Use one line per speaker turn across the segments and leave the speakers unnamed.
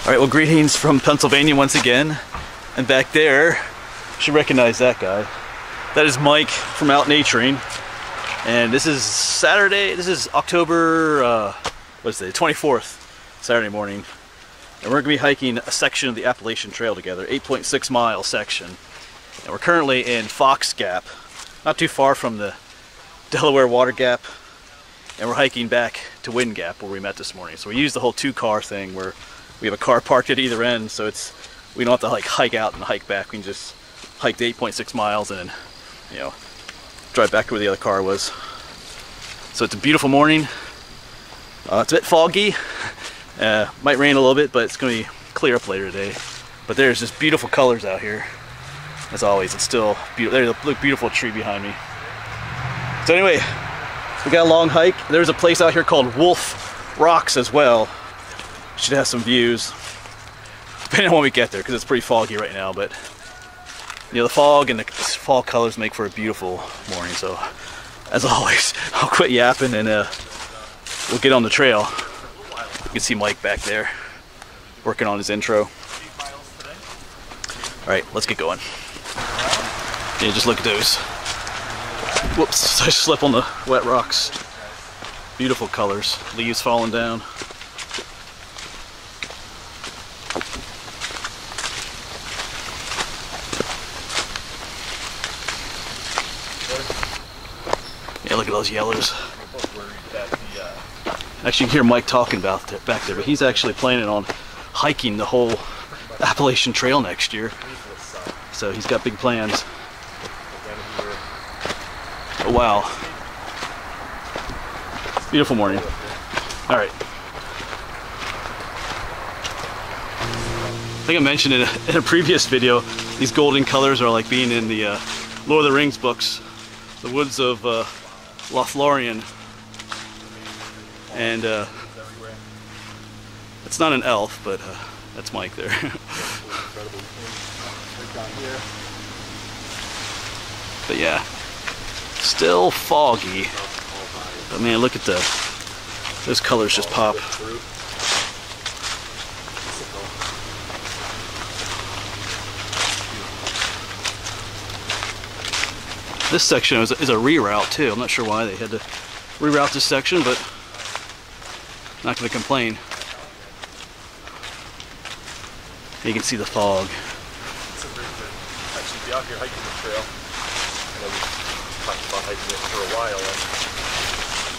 Alright, well, greetings from Pennsylvania once again. And back there, you should recognize that guy. That is Mike from Out Naturing. And this is Saturday, this is October, what's it, 24th, Saturday morning. And we're going to be hiking a section of the Appalachian Trail together, 8.6 mile section. And we're currently in Fox Gap, not too far from the Delaware Water Gap. And we're hiking back to Wind Gap where we met this morning. So we used the whole two-car thing where we have a car parked at either end, so we don't have to like hike out and hike back. We can just hike the 8.6 miles and then, you know, drive back to where the other car was. So it's a beautiful morning. It's a bit foggy. Might rain a little bit, but it's going to be clear up later today. But there's just beautiful colors out here. As always, it's still beautiful. There's a beautiful tree behind me. So anyway, we got a long hike. There's a place out here called Wolf Rocks as well. Should have some views, depending on when we get there, because it's pretty foggy right now. But you know, the fog and the fall colors make for a beautiful morning. So, as always, I'll quit yapping and we'll get on the trail. You can see Mike back there working on his intro. All right, let's get going. Yeah, just look at those. Whoops! I slip on the wet rocks. Beautiful colors, leaves falling down. Yeah, look at those yellows. Actually, you can hear Mike talking about that back there, but he's actually planning on hiking the whole Appalachian Trail next year. So he's got big plans. Oh, wow. Beautiful morning. All right. I think I mentioned in a previous video, these golden colors are like being in the Lord of the Rings books, the woods of Lothlorien, and it's not an elf, but that's Mike there. But yeah, still foggy, but man, look at those colors just pop. This section is a reroute too. I'm not sure why they had to reroute this section, but not going to complain. You can see the fog.
It's a great thing. Actually, be out here hiking the trail. I know we've talked about hiking it for a while.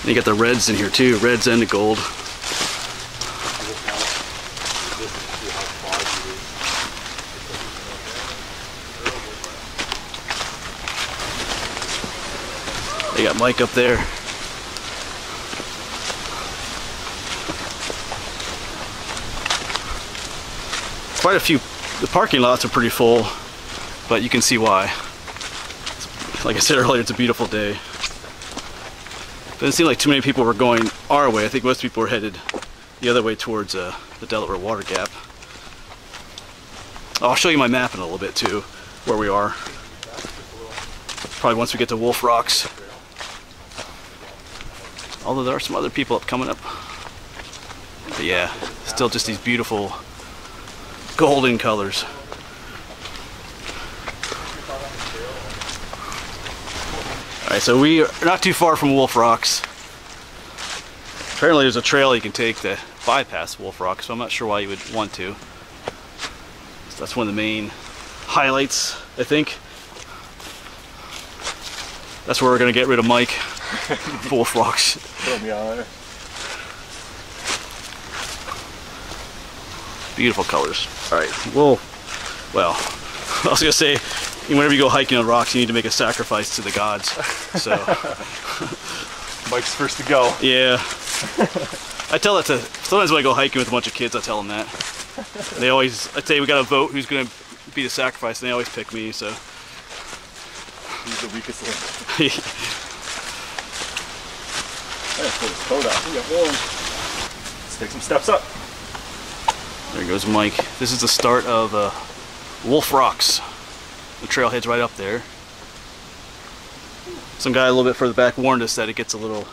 And you got the reds in here too, reds and the gold. They got Mike up there. Quite a few, the parking lots are pretty full, but you can see why. Like I said earlier, it's a beautiful day. Doesn't seem like too many people were going our way. I think most people were headed the other way towards the Delaware Water Gap. I'll show you my map in a little bit too, where we are. Probably once we get to Wolf Rocks. Although there are some other people coming up. But yeah, still just these beautiful golden colors. Alright, so we are not too far from Wolf Rocks. Apparently there's a trail you can take to bypass Wolf Rocks, so I'm not sure why you would want to. So that's one of the main highlights, I think. That's where we're going to get rid of Mike. Wolf Rocks.
Throw me on there.
Beautiful colors. Alright, well, I was going to say, whenever you go hiking on rocks, you need to make a sacrifice to the gods. So
Mike's first to go.
Yeah. I tell that to, sometimes when I go hiking with a bunch of kids, I tell them that. They always, I say we got to vote who's going to be the sacrifice, and they always pick me, so.
He's the weakest link. Let's put his coat on. Let's take some steps up.
There goes Mike. This is the start of Wolf Rocks. The trailhead's right up there. Some guy a little bit further back warned us that it gets a little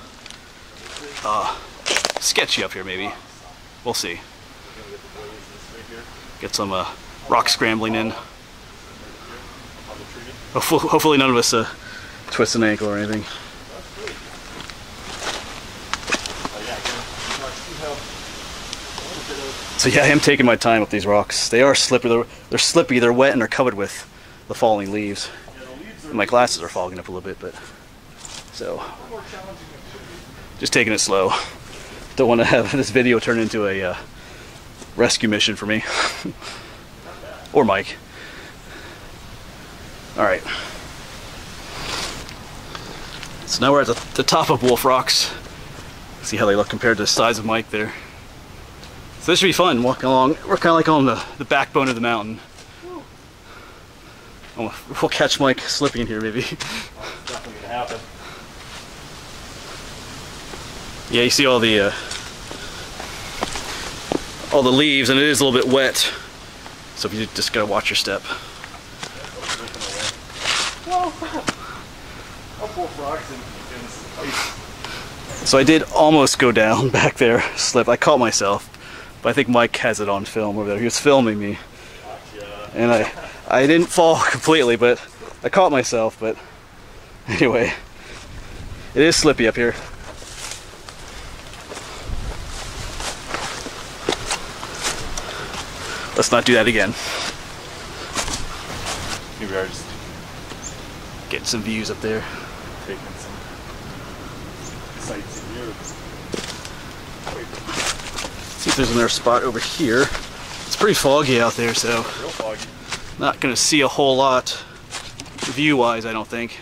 sketchy up here, maybe. We'll see. Get some rock scrambling in. Hopefully none of us twist an ankle or anything. So yeah, I am taking my time up these rocks. They are slippery. They're slippy, they're wet, and they're covered with the falling leaves. And my glasses are fogging up a little bit, but so just taking it slow. Don't want to have this video turn into a rescue mission for me or Mike. All right. So now we're at the top of Wolf Rocks. See how they look compared to the size of Mike there. So this should be fun walking along. We're kind of like on the backbone of the mountain. Oh, we'll catch Mike slipping here maybe.
Definitely gonna happen.
Yeah, you see all the leaves, and it is a little bit wet. So you just gotta watch your step. So I did almost go down back there, slip. I caught myself, but I think Mike has it on film over there. He was filming me, and I didn't fall completely, but I caught myself. But anyway, it is slippy up here. Let's not do that again.
Here we are, just
getting some views up there.
taking some sights in here.
See if there's another spot over here. It's pretty foggy out there, so
Real foggy.
not gonna see a whole lot view-wise, I don't think.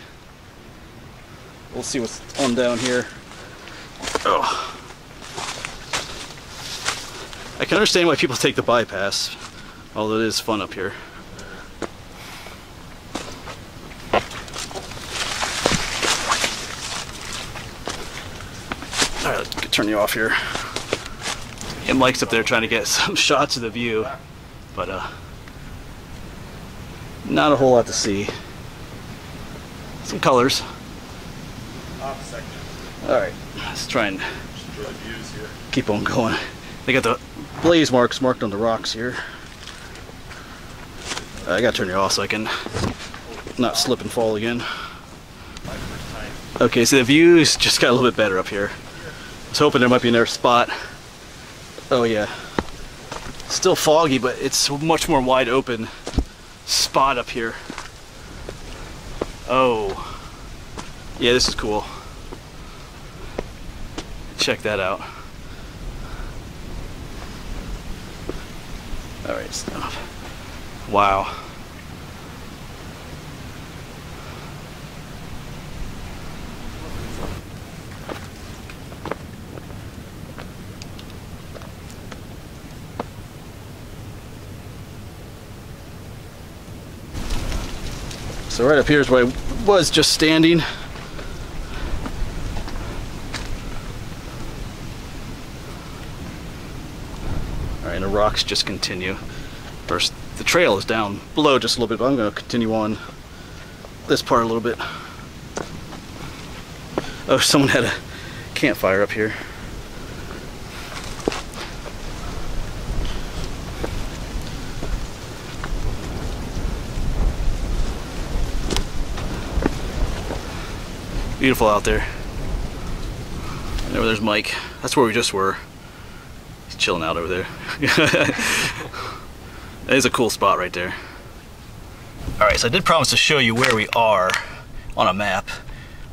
We'll see what's on down here. Oh. I can understand why people take the bypass, although it is fun up here. Alright, let's turn you off here. And Mike's up there trying to get some shots of the view, but not a whole lot to see. Some colors. Alright, let's try and keep on going. They got the blaze marks marked on the rocks here. I gotta turn you off so I can not slip and fall again. Okay, so the views just got a little bit better up here. I was hoping there might be another spot. Oh yeah. Still foggy, but it's a much more wide open spot up here. Oh. Yeah, this is cool. Check that out. Alright, stop. Wow. So right up here is where I was just standing. Alright, and the rocks just continue. First, the trail is down below just a little bit, but I'm going to continue on this part a little bit. Oh, someone had a campfire up here. Beautiful out there. And over there's Mike. That's where we just were. He's chilling out over there. That is a cool spot right there. Alright, so I did promise to show you where we are on a map.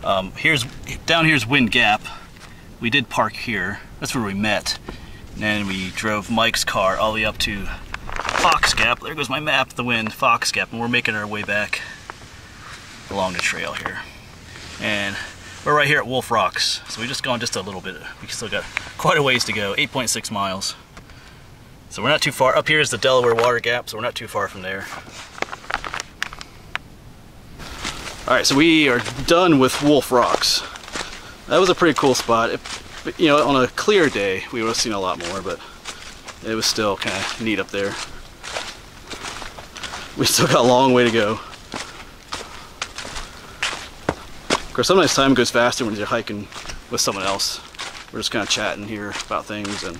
Down here's Wind Gap. We did park here. That's where we met. And then we drove Mike's car all the way up to Fox Gap. There goes my map, the wind, Fox Gap. And we're making our way back along the trail here. And we're right here at Wolf Rocks. So we just gone just a little bit. We still got quite a ways to go, 8.6 miles. So we're not too far. Up here is the Delaware Water Gap, so we're not too far from there. Alright, so we are done with Wolf Rocks. That was a pretty cool spot. You know, on a clear day, we would have seen a lot more, but it was still kind of neat up there. We still got a long way to go. Of course, sometimes time goes faster when you're hiking with someone else. We're just kind of chatting here about things, and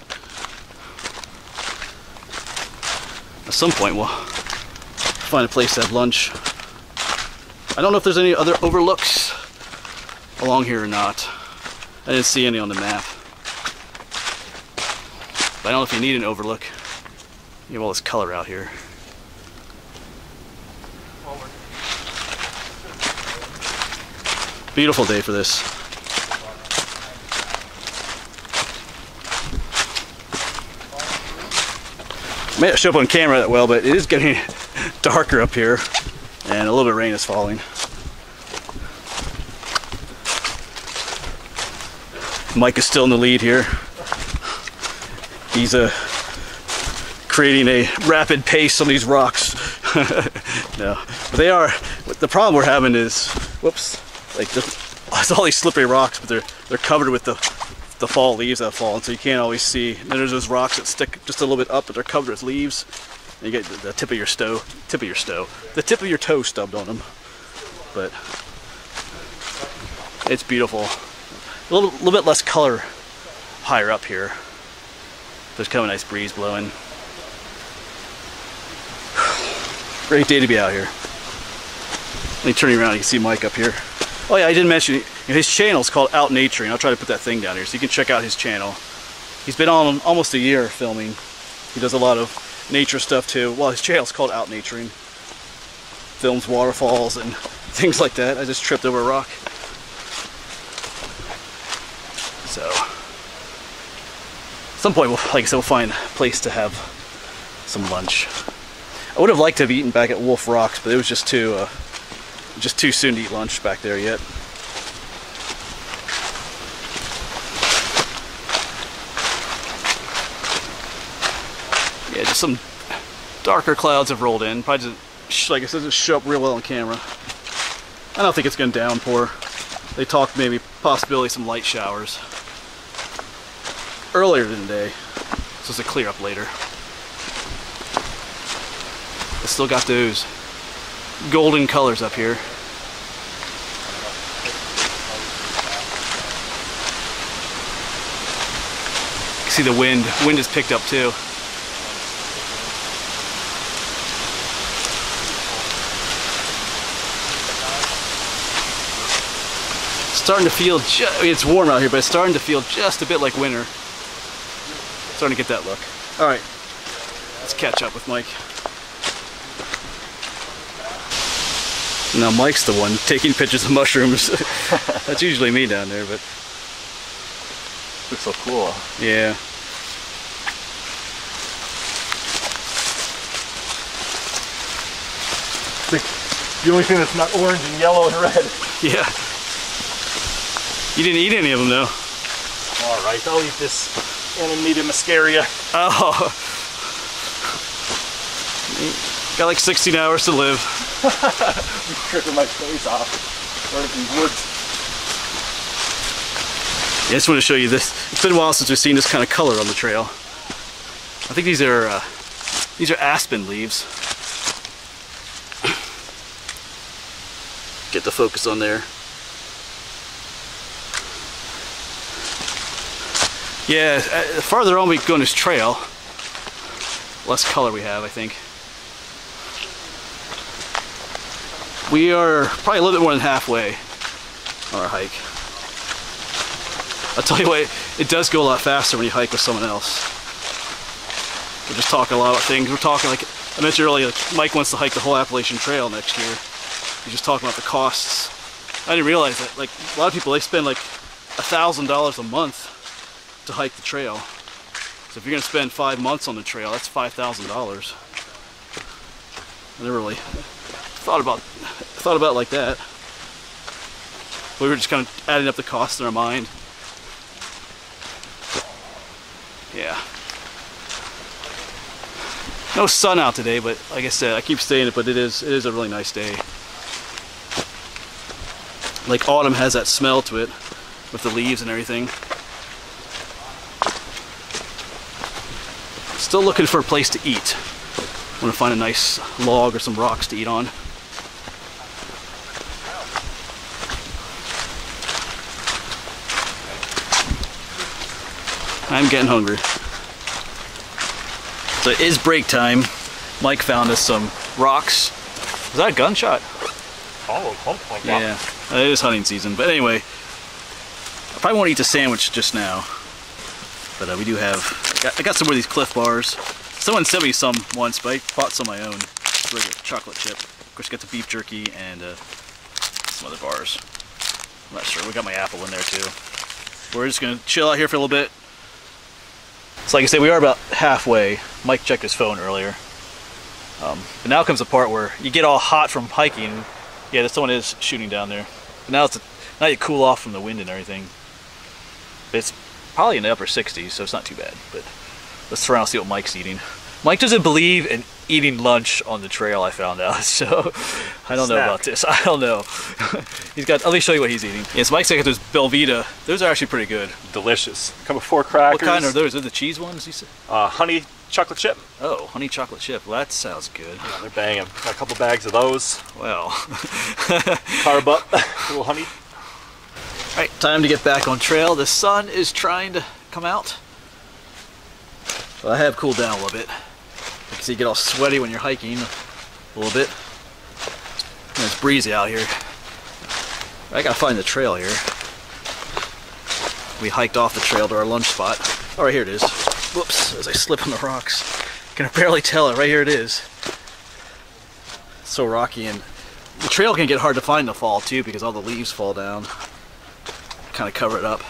At some point we'll find a place to have lunch. I don't know if there's any other overlooks along here or not. I didn't see any on the map. But I don't know if you need an overlook. You have all this color out here. Beautiful day for this. May not show up on camera that well, but it is getting darker up here, and a little bit of rain is falling. Mike is still in the lead here. He's creating a rapid pace on these rocks. No, but they are. The problem we're having is, whoops, like it's all these slippery rocks, but they're covered with the fall leaves that fall, and so you can't always see. And then there's those rocks that stick just a little bit up, but they're covered with leaves. And you get the tip of your tip of your toe stubbed on them. But it's beautiful. A little bit less color higher up here. There's kind of a nice breeze blowing. Great day to be out here. Let me turn you around, you can see Mike up here. Oh yeah, I didn't mention, his channel is called Out Naturing. I'll try to put that thing down here so you can check out his channel. He's been on almost a year filming. He does a lot of nature stuff too. Well, his channel is called Out Naturing. Films waterfalls and things like that. I just tripped over a rock. So, at some point, like I said, we'll find a place to have some lunch. I would have liked to have eaten back at Wolf Rocks, but it was just too soon to eat lunch back there yet. Yeah, just some darker clouds have rolled in. Probably just, like I said, just show up real well on camera. I don't think it's going to downpour. They talked maybe possibility some light showers earlier in the day, so it's to clear up later. It's still got those golden colors up here. You can see the wind has picked up too. Starting to feel, I mean, it's warm out here, but it's starting to feel just a bit like winter. Starting to get that look. All right, let's catch up with Mike. Now Mike's the one taking pictures of mushrooms. That's usually me down there, but
looks so cool.
Yeah.
The only thing that's not orange and yellow and red.
Yeah. You didn't eat any of them though.
All right, I'll eat this Amanita muscaria.
Oh. Got like 16 hours to live.
I'm tripping my face off. Right up these woods.
Yeah, I just want to show you this. It's been a while since we've seen this kind of color on the trail. I think these are aspen leaves. Get the focus on there. Yeah, the farther on we go on this trail, less color we have, I think. We are probably a little bit more than halfway on our hike. I'll tell you what, it does go a lot faster when you hike with someone else. We're just talking a lot about things. We're talking, like I mentioned earlier, like Mike wants to hike the whole Appalachian Trail next year. He's just talking about the costs. I didn't realize that. Like a lot of people, they spend like $1,000 a month to hike the trail. So if you're going to spend 5 months on the trail, that's $5,000. I never really thought about it like that. We were just kind of adding up the costs in our mind. Yeah. No sun out today, but like I said, I keep saying it, but it is a really nice day. Like autumn has that smell to it with the leaves and everything. Still looking for a place to eat. I want to find a nice log or some rocks to eat on. I'm getting hungry. So it is break time. Mike found us some rocks. Was that a gunshot?
Oh, hump like
that. Yeah, it is hunting season. But anyway, I probably won't eat the sandwich just now. But we do have, I got some of these Cliff Bars. Someone sent me some once, but I bought some of my own. Regular chocolate chip. Of course, got the beef jerky and some other bars. I'm not sure. We got my apple in there too. We're just gonna chill out here for a little bit. So like I said, we are about halfway. Mike checked his phone earlier. But now comes the part where you get all hot from hiking. Yeah, someone is shooting down there. But now you cool off from the wind and everything. It's probably in the upper 60s, so it's not too bad. But let's turn around and see what Mike's eating. Mike doesn't believe in eating lunch on the trail, I found out. So I don't know about this. I don't know. He's got. Let me show you what he's eating. Yes, Mike's got those Belvita. Those are actually pretty good.
Delicious. Come with 4 crackers.
What kind are those? Are the cheese ones? You said?
Honey chocolate chip.
Oh, honey chocolate chip. Well, that sounds good.
Yeah, they're banging. Got a couple bags of those.
Well,
carb up. A little honey.
All right, time to get back on trail. The sun is trying to come out. Well, I have cooled down a little bit. You can see you get all sweaty when you're hiking a little bit. And it's breezy out here. I gotta find the trail here. We hiked off the trail to our lunch spot. Oh, right here it is. Whoops, as I slip on the rocks. Can barely tell it. Right here it is. It's so rocky, and the trail can get hard to find in the fall too because all the leaves fall down. Kind of cover it up.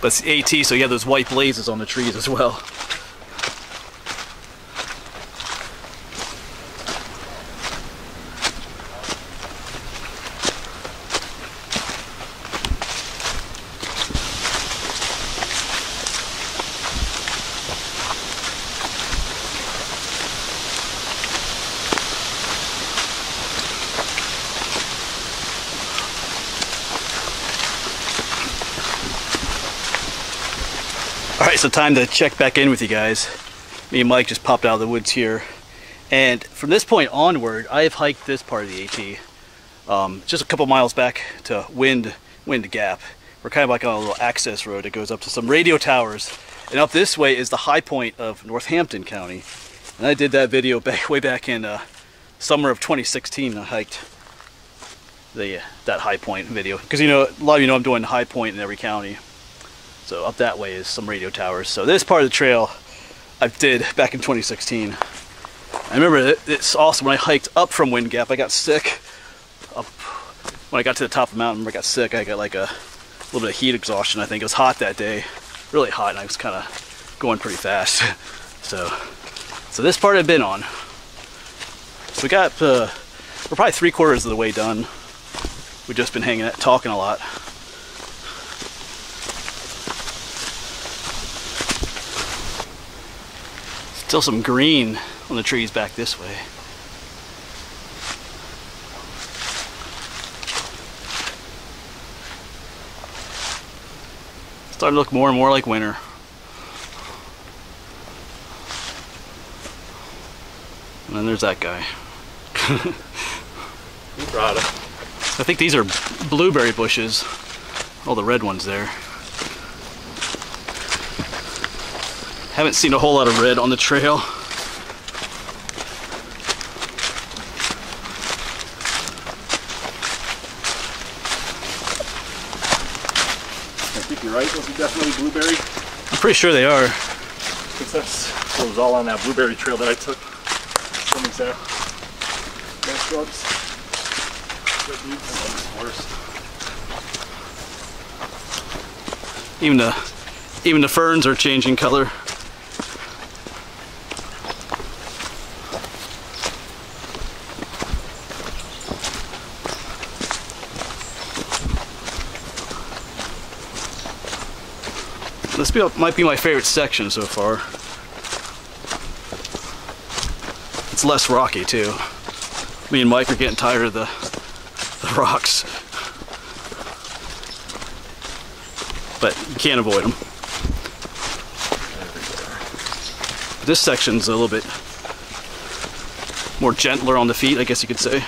But it's AT, so you have those white blazes on the trees as well. Alright, so time to check back in with you guys. Me and Mike just popped out of the woods here. And from this point onward, I have hiked this part of the AT. Just a couple miles back to Wind Gap. We're kind of like on a little access road that goes up to some radio towers. And up this way is the high point of Northampton County. And I did that video way back in summer of 2016. I hiked that high point video. Because a lot of you know I'm doing high point in every county. So up that way is some radio towers. So this part of the trail I did back in 2016. I remember it's awesome. When I hiked up from Wind Gap, I got sick. When I got to the top of the mountain, I got sick. I got like a little bit of heat exhaustion, I think. It was hot that day. Really hot, and I was kind of going pretty fast. So this part I've been on. So we're probably 3/4 of the way done. We've just been hanging out, talking a lot. Still some green on the trees back this way. Starting to look more and more like winter. And then there's that guy. I think these are blueberry bushes. All the red ones there. Haven't seen a whole lot of red on the trail.
I think you're right, those are definitely blueberry.
I'm pretty sure they are.
Because that was all on that blueberry trail that I took. Something's there. No shrubs. Red leaves.
Even the ferns are changing color. This might be my favorite section so far. It's less rocky too. Me and Mike are getting tired of the rocks. But you can't avoid them. This section's a little bit more gentler on the feet, I guess you could say.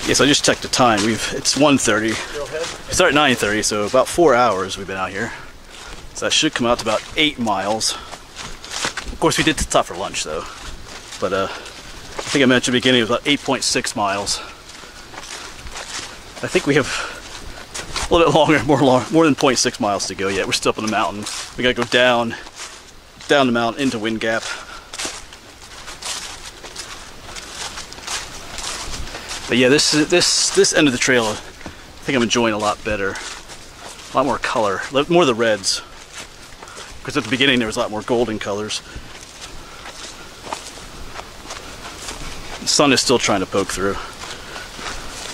Yes, I just checked the time. It's 1:30. We start at 9:30, so about 4 hours we've been out here. So that should come out to about 8 miles. Of course, we did stop for lunch though. But I think I mentioned at the beginning it was about 8.6 miles. I think we have a little bit longer, more than 0.6 miles to go yet. We're still up on the mountain. We gotta go down the mountain into Wind Gap. But yeah, this end of the trail, I think I'm enjoying a lot better. A lot more color, more of the reds. Because at the beginning there was a lot more golden colors. The sun is still trying to poke through.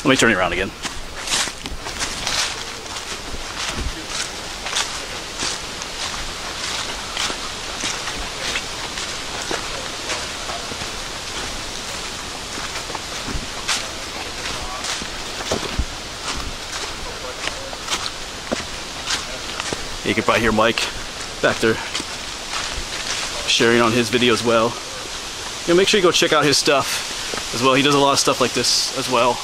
Let me turn you around again. You can probably hear Mike back there sharing on his video as well. You know, make sure you go check out his stuff as well. He does a lot of stuff like this as well.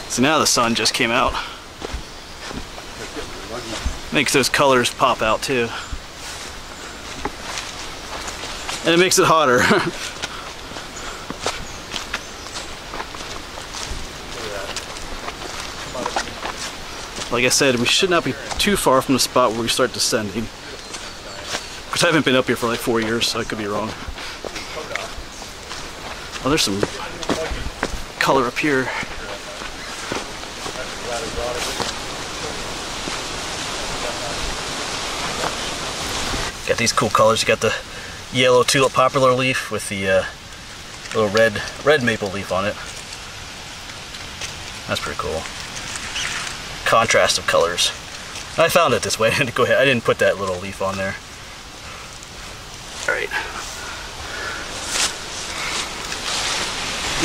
So now the sun just came out. Makes those colors pop out too. And it makes it hotter. Like I said, we should not be too far from the spot where we start descending. Because I haven't been up here for like 4 years, so I could be wrong. Oh, there's some color up here. Got these cool colors. You got the yellow tulip poplar leaf with the little red maple leaf on it. That's pretty cool. Contrast of colors. I found it this way. Go ahead. I didn't put that little leaf on there. All right.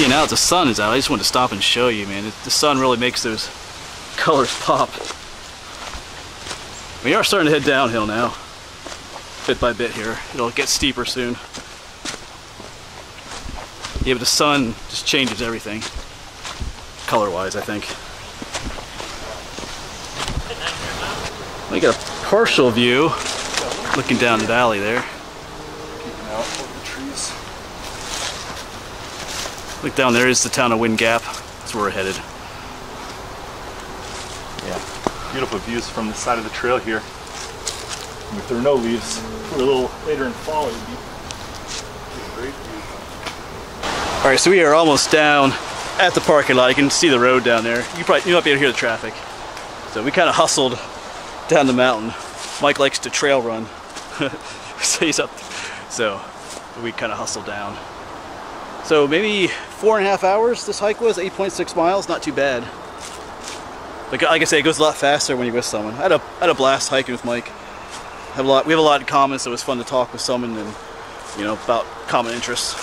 Yeah, now that the sun is out, I just wanted to stop and show you, man. The sun really makes those colors pop. We are starting to head downhill now, bit by bit here. It'll get steeper soon. Yeah, but the sun just changes everything, color-wise, I think. We got a partial view looking down the valley there.
Peeking out over the trees.
Look down there is the town of Wind Gap. That's where we're headed.
Yeah, beautiful views from the side of the trail here. And if there were no leaves, for a little later in fall, it would be a great view.
All right, so we are almost down at the parking lot. You can see the road down there. You might be able to hear the traffic. So we kind of hustled down the mountain. Mike likes to trail run, so he's up. So we kind of hustled down. So maybe 4.5 hours this hike was, 8.6 miles, not too bad. But like I say, it goes a lot faster when you're with someone. I had a blast hiking with Mike. We have a lot in common, so it was fun to talk with someone and, you know, about common interests.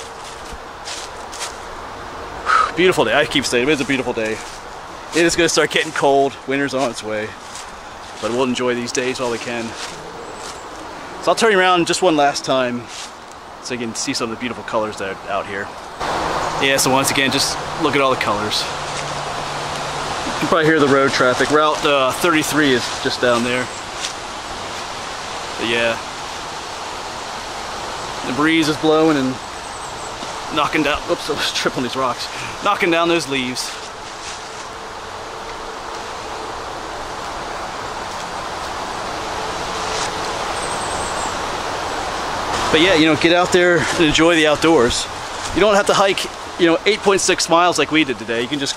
Beautiful day. I keep saying it is a beautiful day. It is going to start getting cold. Winter's on its way. But we'll enjoy these days while we can. So I'll turn you around just one last time so you can see some of the beautiful colors that are out here. Yeah, so once again, just look at all the colors. You can probably hear the road traffic. Route 33 is just down there. But yeah, the breeze is blowing and knocking down, oops, I was tripping on these rocks. Knocking down those leaves. But yeah, you know, get out there and enjoy the outdoors. You don't have to hike, you know, 8.6 miles like we did today. You can just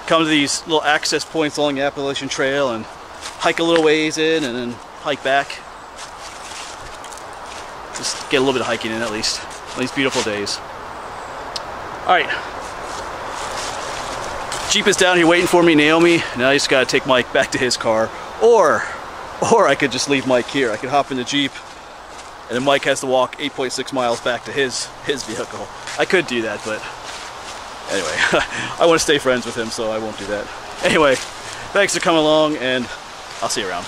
come to these little access points along the Appalachian Trail and hike a little ways in and then hike back. Just get a little bit of hiking in at least on these beautiful days. All right. Jeep is down here waiting for me, Naomi. Now I just gotta take Mike back to his car. Or I could just leave Mike here. I could hop in the Jeep and then Mike has to walk 8.6 miles back to his vehicle. I could do that, but anyway, I want to stay friends with him, so I won't do that. Anyway, thanks for coming along, and I'll see you around.